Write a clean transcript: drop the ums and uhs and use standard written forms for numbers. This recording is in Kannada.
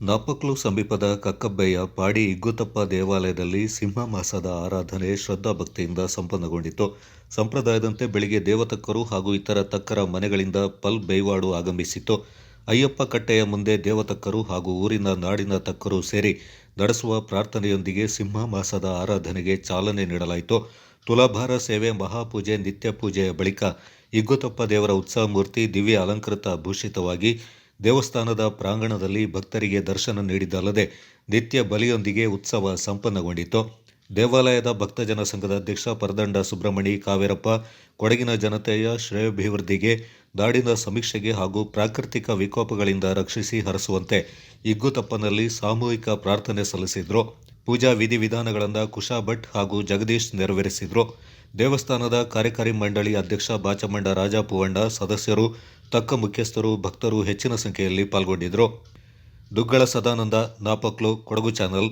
ನಾಪಕ್ಲು ಸಮೀಪದ ಕಕ್ಕಬ್ಬೆಯ ಪಾಡಿ ಇಗ್ಗುತಪ್ಪ ದೇವಾಲಯದಲ್ಲಿ ಸಿಂಹ ಮಾಸದ ಆರಾಧನೆ ಶ್ರದ್ಧಾಭಕ್ತಿಯಿಂದ ಸಂಪನ್ನಗೊಂಡಿತು. ಸಂಪ್ರದಾಯದಂತೆ ಬೆಳಿಗ್ಗೆ ದೇವತಕ್ಕರು ಹಾಗೂ ಇತರ ತಕ್ಕರ ಮನೆಗಳಿಂದ ಪಲ್ ಬೇವಾಡು ಆಗಮಿಸಿತು. ಅಯ್ಯಪ್ಪ ಕಟ್ಟೆಯ ಮುಂದೆ ದೇವತಕ್ಕರು ಹಾಗೂ ಊರಿನ ನಾಡಿನ ತಕ್ಕರು ಸೇರಿ ನಡೆಸುವ ಪ್ರಾರ್ಥನೆಯೊಂದಿಗೆ ಸಿಂಹ ಮಾಸದ ಆರಾಧನೆಗೆ ಚಾಲನೆ ನೀಡಲಾಯಿತು. ತುಲಾಭಾರ ಸೇವೆ, ಮಹಾಪೂಜೆ, ನಿತ್ಯ ಪೂಜೆಯ ಬಳಿಕ ಇಗ್ಗುತಪ್ಪ ದೇವರ ಉತ್ಸವ ಮೂರ್ತಿ ದಿವ್ಯ ಅಲಂಕೃತ ಭೂಷಿತವಾಗಿ ದೇವಸ್ಥಾನದ ಪ್ರಾಂಗಣದಲ್ಲಿ ಭಕ್ತರಿಗೆ ದರ್ಶನ ನೀಡಿದ್ದಲ್ಲದೆ ನಿತ್ಯ ಬಲಿಯೊಂದಿಗೆ ಉತ್ಸವ ಸಂಪನ್ನಗೊಂಡಿತು. ದೇವಾಲಯದ ಭಕ್ತಜನ ಸಂಘದ ಅಧ್ಯಕ್ಷ ಪರದಂಡ ಸುಬ್ರಹ್ಮಣಿ ಕಾವೇರಪ್ಪ ಕೊಡಗಿನ ಜನತೆಯ ಶ್ರೇಯೋಭಿವೃದ್ಧಿಗೆ, ನಾಡಿನ ಸಮೀಕ್ಷೆಗೆ ಹಾಗೂ ಪ್ರಾಕೃತಿಕ ವಿಕೋಪಗಳಿಂದ ರಕ್ಷಿಸಿ ಹರಸುವಂತೆ ಇಗ್ಗುತಪ್ಪನಲ್ಲಿ ಸಾಮೂಹಿಕ ಪ್ರಾರ್ಥನೆ ಸಲ್ಲಿಸಿದ್ರು. ಪೂಜಾ ವಿಧಿವಿಧಾನಗಳನ್ನು ಕುಶಾ ಭಟ್ ಹಾಗೂ ಜಗದೀಶ್ ನೆರವೇರಿಸಿದ್ರು. ದೇವಸ್ಥಾನದ ಕಾರ್ಯಕಾರಿ ಮಂಡಳಿ ಅಧ್ಯಕ್ಷ ಬಾಚಮಂಡ ರಾಜ ಪೂವಣ್ಣ, ಸದಸ್ಯರು, ತಕ್ಕ ಮುಖ್ಯಸ್ಥರು, ಭಕ್ತರು ಹೆಚ್ಚಿನ ಸಂಖ್ಯೆಯಲ್ಲಿ ಪಾಲ್ಗೊಂಡಿದ್ದರು. ದುಗ್ಗಳ ಸದಾನಂದ, ನಾಪಕ್ಲು, ಕೊಡಗು ಚಾನಲ್.